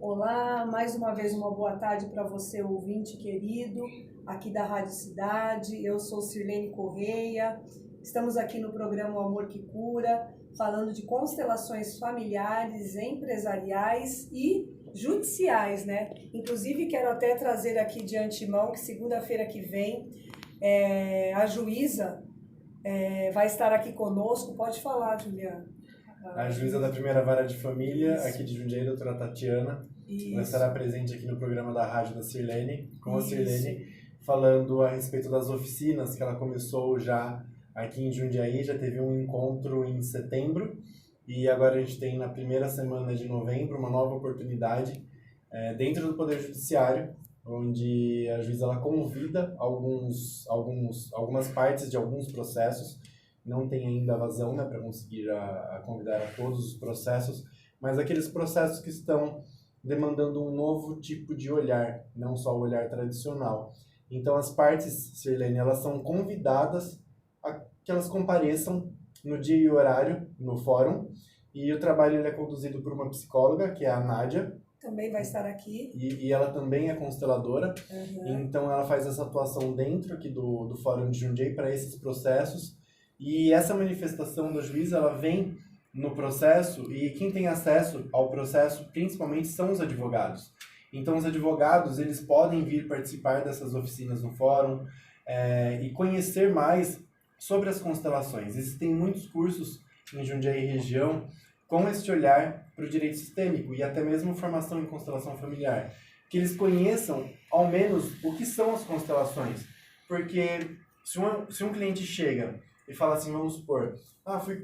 Olá, mais uma vez uma boa tarde para você, ouvinte querido, aqui da Rádio Cidade. Eu sou Sirlene Correia, estamos aqui no programa O Amor que Cura, falando de constelações familiares, empresariais e judiciais, né? Inclusive, quero até trazer aqui de antemão que segunda-feira que vem a juíza vai estar aqui conosco. Pode falar, Juliana. A juíza da primeira vara de família, Isso. aqui de Jundiaí, doutora Tatiana, ela estará presente aqui no programa da rádio da Sirlene, com a Sirlene, falando a respeito das oficinas que ela começou já aqui em Jundiaí, já teve um encontro em setembro, e agora a gente tem na primeira semana de novembro uma nova oportunidade dentro do Poder Judiciário, onde a juíza ela convida algumas partes de alguns processos. Não tem ainda a vazão, né, para conseguir convidar a todos os processos, mas aqueles processos que estão demandando um novo tipo de olhar, não só o olhar tradicional. Então as partes, Sirlene, elas são convidadas a que elas compareçam no dia e horário no fórum, e o trabalho ele é conduzido por uma psicóloga, que é a Nádia. Também vai estar aqui. E ela também é consteladora, então ela faz essa atuação dentro aqui do Fórum de Jundiaí para esses processos. E essa manifestação da juíza, ela vem no processo, e quem tem acesso ao processo, principalmente, são os advogados. Então, os advogados, eles podem vir participar dessas oficinas no fórum e conhecer mais sobre as constelações. Existem muitos cursos em Jundiaí e região com este olhar para o direito sistêmico e até mesmo formação em constelação familiar. Que eles conheçam, ao menos, o que são as constelações. Porque se um cliente chega e fala assim, vamos supor,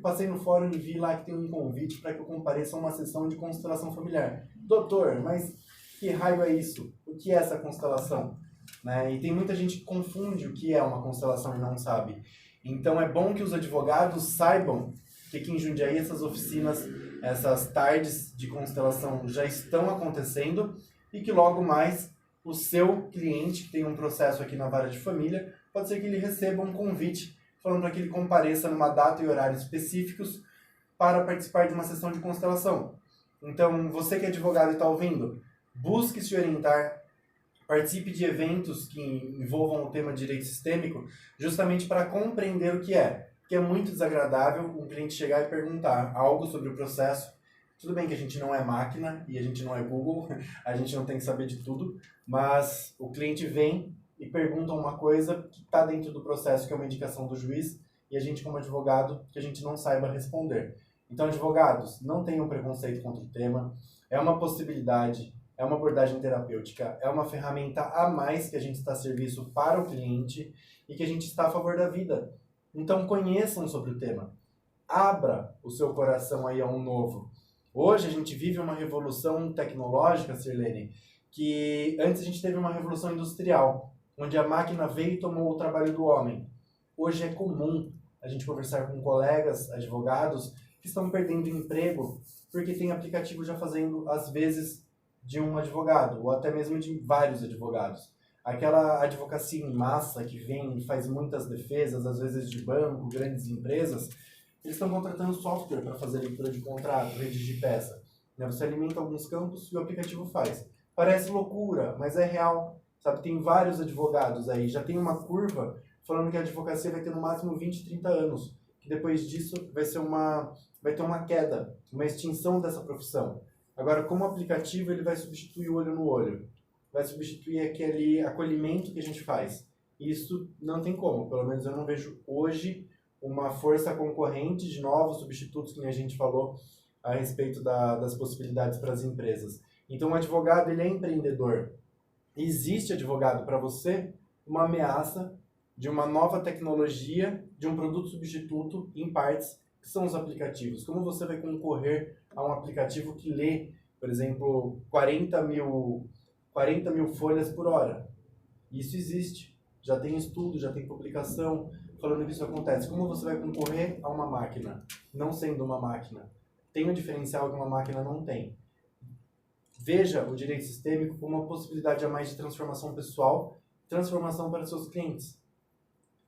passei no fórum e vi lá que tem um convite para que eu compareça a uma sessão de constelação familiar. Doutor, mas que raio é isso? O que é essa constelação? Né? E tem muita gente que confunde o que é uma constelação e não sabe. Então é bom que os advogados saibam que aqui em Jundiaí essas oficinas, essas tardes de constelação já estão acontecendo e que logo mais o seu cliente, que tem um processo aqui na vara de família, pode ser que ele receba um convite falando para que ele compareça numa data e horário específicos para participar de uma sessão de constelação. Então, você que é advogado e está ouvindo, busque se orientar, participe de eventos que envolvam o tema de direito sistêmico, justamente para compreender o que é. Porque é muito desagradável um cliente chegar e perguntar algo sobre o processo. Tudo bem que a gente não é máquina e a gente não é Google, a gente não tem que saber de tudo, mas o cliente vem e perguntam uma coisa que está dentro do processo, que é uma indicação do juiz, e a gente, como advogado, que a gente não saiba responder. Então, advogados, não tenham preconceito contra o tema, é uma possibilidade, é uma abordagem terapêutica, é uma ferramenta a mais que a gente está a serviço para o cliente e que a gente está a favor da vida. Então, conheçam sobre o tema. Abra o seu coração aí a um novo. Hoje a gente vive uma revolução tecnológica, Sirlene, que antes a gente teve uma revolução industrial, onde a máquina veio e tomou o trabalho do homem. Hoje é comum a gente conversar com colegas, advogados, que estão perdendo emprego porque tem aplicativo já fazendo, às vezes, de um advogado, ou até mesmo de vários advogados. Aquela advocacia em massa que vem e faz muitas defesas, às vezes de banco, grandes empresas, eles estão contratando software para fazer leitura de contrato, redigir peça. Você alimenta alguns campos e o aplicativo faz. Parece loucura, mas é real. Sabe, tem vários advogados aí, já tem uma curva falando que a advocacia vai ter no máximo 20, 30 anos, que depois disso vai ter uma queda, uma extinção dessa profissão. Agora, como aplicativo, ele vai substituir o olho no olho, vai substituir aquele acolhimento que a gente faz. Isso não tem como, pelo menos eu não vejo hoje uma força concorrente de novos substitutos, que a gente falou a respeito das possibilidades para as empresas. Então, o advogado, ele é empreendedor. Existe, advogado, para você uma ameaça de uma nova tecnologia, de um produto substituto em partes, que são os aplicativos. Como você vai concorrer a um aplicativo que lê, por exemplo, 40 mil folhas por hora? Isso existe. Já tem estudo, já tem publicação falando que isso acontece. Como você vai concorrer a uma máquina, não sendo uma máquina? Tem um diferencial que uma máquina não tem. Veja o direito sistêmico como uma possibilidade a mais de transformação pessoal, transformação para seus clientes.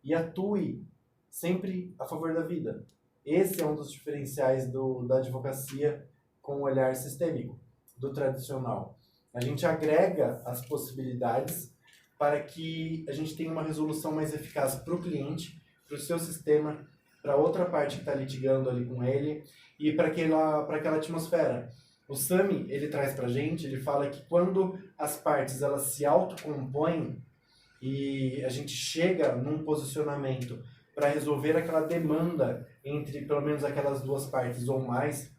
E atue sempre a favor da vida. Esse é um dos diferenciais da advocacia com o olhar sistêmico. do tradicional. A gente agrega as possibilidades para que a gente tenha uma resolução mais eficaz para o cliente, para o seu sistema, para outra parte que está litigando ali com ele e para aquela atmosfera. O Sami, ele traz para a gente, ele fala que quando as partes elas se autocompõem e a gente chega num posicionamento para resolver aquela demanda entre pelo menos aquelas duas partes ou mais,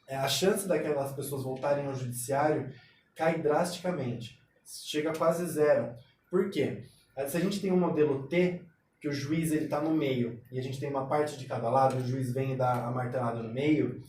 a chance daquelas pessoas voltarem ao judiciário cai drasticamente, chega a quase zero. Por quê? Se a gente tem um modelo T, que o juiz está no meio, e a gente tem uma parte de cada lado, o juiz vem e dá a martelada no meio,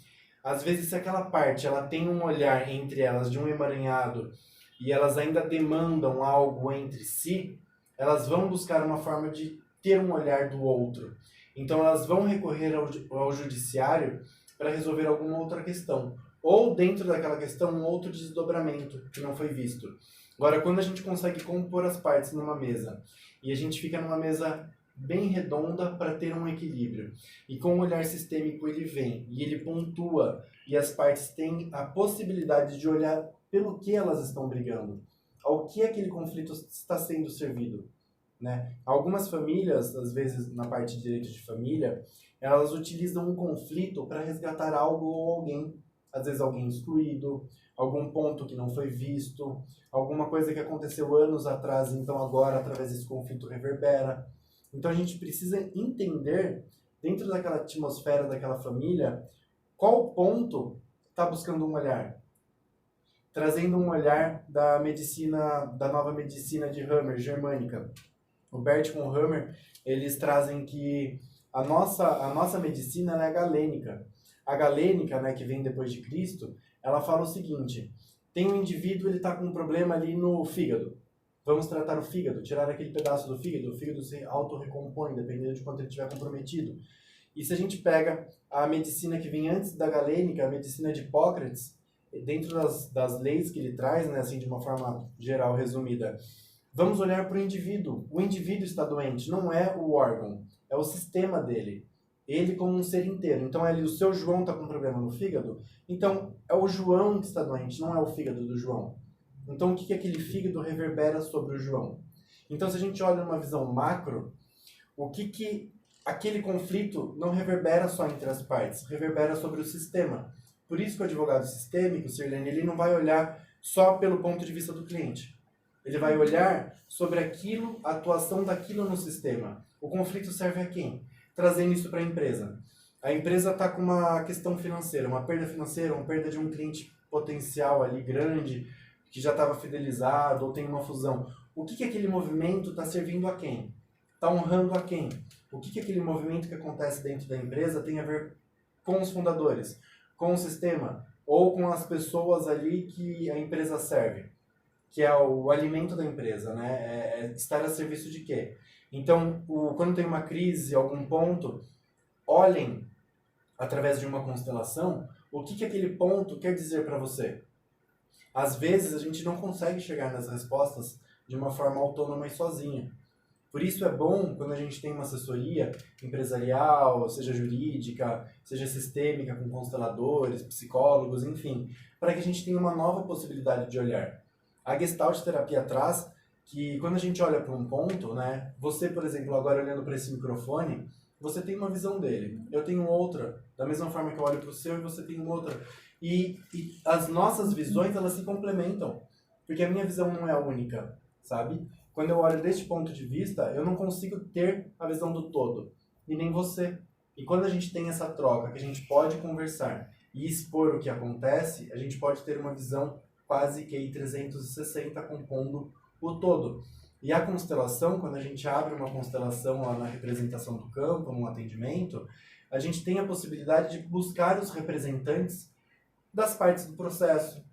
às vezes se aquela parte ela tem um olhar entre elas de um emaranhado e elas ainda demandam algo entre si, elas vão buscar uma forma de ter um olhar do outro. Então elas vão recorrer ao judiciário para resolver alguma outra questão. Ou dentro daquela questão, um outro desdobramento que não foi visto. Agora, quando a gente consegue compor as partes numa mesa, e a gente fica numa mesa bem redonda para ter um equilíbrio, e com o olhar sistêmico ele vem, e ele pontua, e as partes têm a possibilidade de olhar pelo que elas estão brigando, ao que aquele conflito está sendo servido. Né? Algumas famílias, às vezes na parte de direito de família, elas utilizam um conflito para resgatar algo ou alguém. Às vezes alguém excluído, algum ponto que não foi visto, alguma coisa que aconteceu anos atrás, então agora através desse conflito reverbera. Então a gente precisa entender, dentro daquela atmosfera daquela família, qual ponto está buscando um olhar. Trazendo um olhar da medicina, da nova medicina de Hammer, germânica. O Bert com o Hammer, eles trazem que a nossa medicina ela é galênica. A galênica, né, que vem depois de Cristo, ela fala o seguinte: tem um indivíduo, ele está com um problema ali no fígado. Vamos tratar o fígado, tirar aquele pedaço do fígado. O fígado se auto-recompõe, dependendo de quanto ele estiver comprometido. E se a gente pega a medicina que vem antes da galênica, a medicina de Hipócrates, dentro das leis que ele traz, né, assim, de uma forma geral, resumida, vamos olhar para o indivíduo. O indivíduo está doente, não é o órgão, é o sistema dele. Ele como um ser inteiro. Então, o seu João está com problema no fígado, então é o João que está doente, não é o fígado do João. Então, o que aquele fígado reverbera sobre o João? Então, se a gente olha numa visão macro, o que aquele conflito não reverbera só entre as partes, reverbera sobre o sistema. Por isso que o advogado sistêmico, Sirlene, ele não vai olhar só pelo ponto de vista do cliente. Ele vai olhar sobre aquilo, a atuação daquilo no sistema. O conflito serve a quem? Trazendo isso para a empresa. A empresa está com uma questão financeira, uma perda de um cliente potencial ali grande, que já estava fidelizado ou tem uma fusão. O que aquele movimento está servindo a quem? Está honrando a quem? O que aquele movimento que acontece dentro da empresa tem a ver com os fundadores, com o sistema ou com as pessoas ali que a empresa serve, que é o alimento da empresa, né? É estar a serviço de quê? Então, quando tem uma crise, algum ponto, olhem através de uma constelação o que aquele ponto quer dizer para você. Às vezes a gente não consegue chegar nas respostas de uma forma autônoma e sozinha. Por isso é bom quando a gente tem uma assessoria empresarial, seja jurídica, seja sistêmica, com consteladores, psicólogos, enfim, para que a gente tenha uma nova possibilidade de olhar. A Gestalt terapia traz que quando a gente olha para um ponto, né, você, por exemplo, agora olhando para esse microfone, você tem uma visão dele, eu tenho outra, da mesma forma que eu olho para o seu e você tem outra. E as nossas visões, elas se complementam, porque a minha visão não é única, sabe? Quando eu olho deste ponto de vista, eu não consigo ter a visão do todo, e nem você. E quando a gente tem essa troca, que a gente pode conversar e expor o que acontece, a gente pode ter uma visão quase que 360 compondo o todo. E a constelação, quando a gente abre uma constelação lá na representação do campo, num atendimento, a gente tem a possibilidade de buscar os representantes das partes do processo,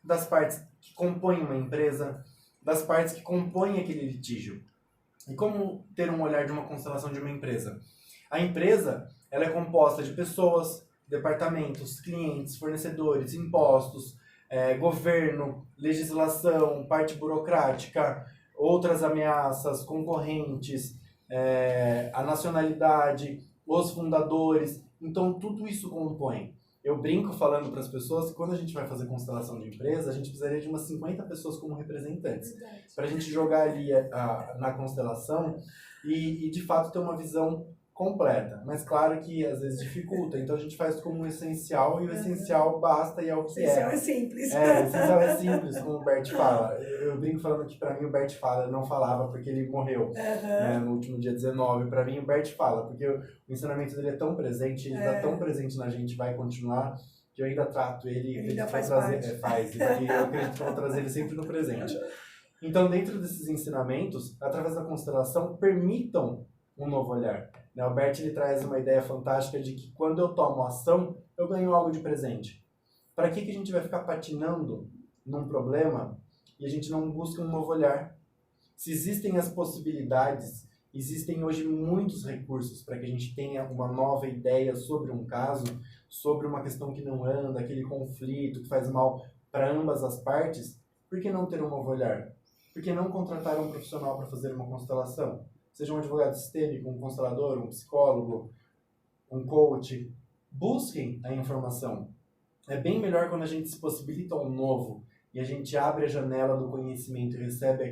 das partes que compõem uma empresa, das partes que compõem aquele litígio. E como ter um olhar de uma constelação de uma empresa? A empresa, ela é composta de pessoas, departamentos, clientes, fornecedores, impostos, governo, legislação, parte burocrática, outras ameaças, concorrentes, a nacionalidade, os fundadores. Então, tudo isso compõe. Eu brinco falando para as pessoas que quando a gente vai fazer constelação de empresa, a gente precisaria de umas 50 pessoas como representantes. Para a gente jogar ali na constelação e de fato ter uma visão completa. Mas claro que às vezes dificulta, então a gente faz como um essencial e o essencial basta e é o que é. O essencial é simples. O essencial é simples, como o Bert fala. Eu brinco falando que para mim o Bert fala, eu não falava porque ele morreu né, no último dia 19. Para mim o Bert fala, porque o ensinamento dele é tão presente, ele está tão presente na gente, vai continuar, que eu ainda trato ele. Ele ainda faz trazer, parte. E eu acredito que eu vou trazer ele sempre no presente. Então, dentro desses ensinamentos, através da constelação, permitam um novo olhar. O Bert ele traz uma ideia fantástica de que quando eu tomo ação, eu ganho algo de presente. Para que a gente vai ficar patinando num problema e a gente não busca um novo olhar? Se existem as possibilidades, existem hoje muitos recursos para que a gente tenha uma nova ideia sobre um caso, sobre uma questão que não anda, aquele conflito que faz mal para ambas as partes, por que não ter um novo olhar? Por que não contratar um profissional para fazer uma constelação? Seja um advogado sistêmico, um constelador, um psicólogo, um coach. Busquem a informação. É bem melhor quando a gente se possibilita um novo e a gente abre a janela do conhecimento e recebe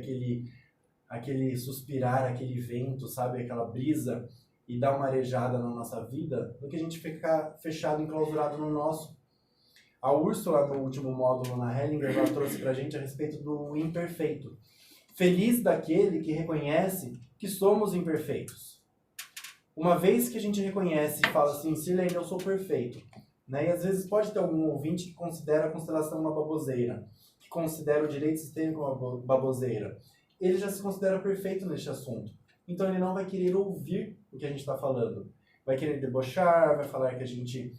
aquele suspirar, aquele vento, sabe? Aquela brisa e dá uma arejada na nossa vida, do que a gente ficar fechado, enclausurado no nosso. A Úrsula, no último módulo na Hellinger, ela trouxe pra gente a respeito do imperfeito. Feliz daquele que reconhece que somos imperfeitos. Uma vez que a gente reconhece e fala assim, Sirlene, eu sou perfeito, né? E às vezes pode ter algum ouvinte que considera a constelação uma baboseira, que considera o direito sistêmico uma baboseira. Ele já se considera perfeito neste assunto. Então ele não vai querer ouvir o que a gente está falando. Vai querer debochar, vai falar que a gente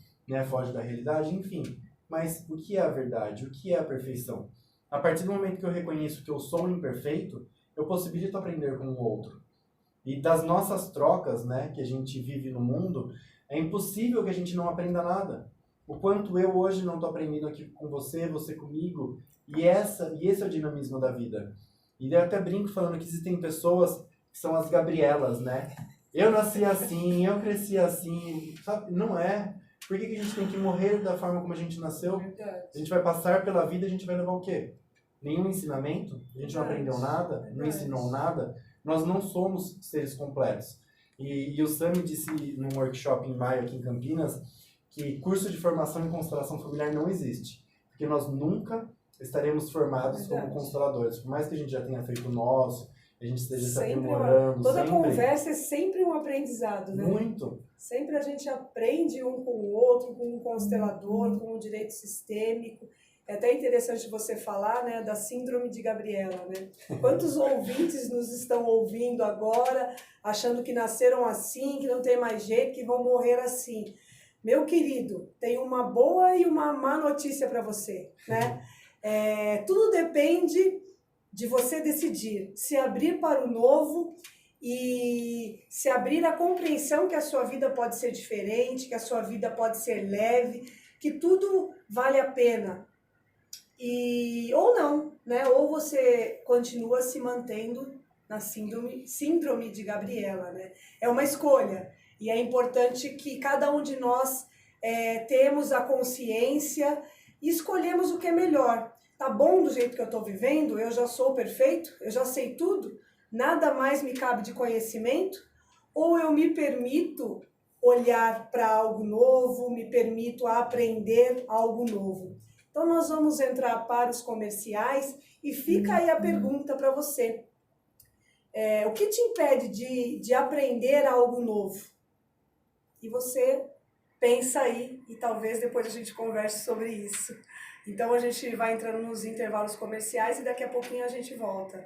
foge da realidade, enfim. Mas o que é a verdade? O que é a perfeição? A partir do momento que eu reconheço que eu sou imperfeito, eu possibilito aprender com o outro. E das nossas trocas, né, que a gente vive no mundo, é impossível que a gente não aprenda nada. O quanto eu hoje não estou aprendendo aqui com você, você comigo, e esse é o dinamismo da vida. E eu até brinco falando que existem pessoas que são as Gabrielas, né? Eu nasci assim, eu cresci assim, sabe? Não é. Por que a gente tem que morrer da forma como a gente nasceu? Verdade. A gente vai passar pela vida e a gente vai levar o quê? Nenhum ensinamento? A gente não aprendeu nada? Não ensinou nada? Nós não somos seres completos. E o Sami disse num workshop em maio aqui em Campinas que curso de formação em constelação familiar não existe. Porque nós nunca estaremos formados como consteladores. Por mais que a gente já tenha feito o nosso, a gente esteja se aprimorando. Toda conversa é sempre um aprendizado, né? Muito. Sempre a gente aprende um com o outro, com um constelador, com o direito sistêmico. É até interessante você falar, né, da síndrome de Gabriela, né? Quantos ouvintes nos estão ouvindo agora, achando que nasceram assim, que não tem mais jeito, que vão morrer assim? Meu querido, tem uma boa e uma má notícia para você, né? Tudo depende de você decidir se abrir para o novo e se abrir à compreensão que a sua vida pode ser diferente, que a sua vida pode ser leve, que tudo vale a pena. Ou não, né? Ou você continua se mantendo na síndrome de Gabriela, né? É uma escolha. E é importante que cada um de nós temos a consciência e escolhemos o que é melhor. Tá bom do jeito que eu estou vivendo? Eu já sou perfeito? Eu já sei tudo? Nada mais me cabe de conhecimento? Ou eu me permito olhar para algo novo, me permito aprender algo novo? Então nós vamos entrar para os comerciais e fica aí a pergunta para você. O que te impede de aprender algo novo? E você pensa aí e talvez depois a gente converse sobre isso. Então a gente vai entrando nos intervalos comerciais e daqui a pouquinho a gente volta.